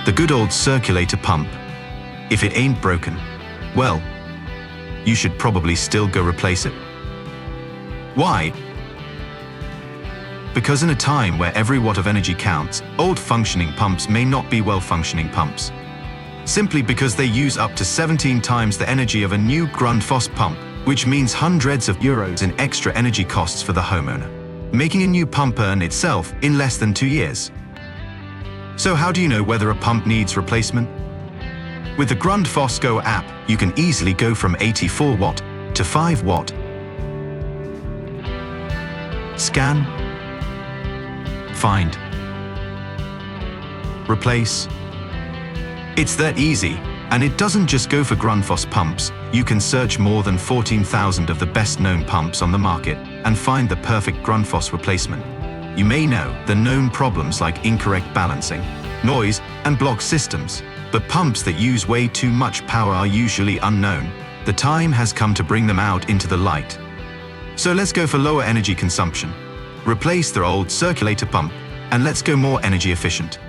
The good old circulator pump. If it ain't broken, well, you should probably still go replace it. Why? Because in a time where every watt of energy counts, old functioning pumps may not be well-functioning pumps. Simply because they use up to 17 times the energy of a new Grundfos pump, which means hundreds of euros in extra energy costs for the homeowner, making a new pump earn itself in less than 2 years. So how do you know whether a pump needs replacement? With the Grundfos Go app, you can easily go from 84 watt to 5 watt. Scan, find, replace. It's that easy, and it doesn't just go for Grundfos pumps. You can search more than 14,000 of the best-known pumps on the market and find the perfect Grundfos replacement. You may know the known problems like incorrect balancing, noise, and block systems, but pumps that use way too much power are usually unknown. The time has come to bring them out into the light. So let's go for lower energy consumption. Replace the old circulator pump, and let's go more energy efficient.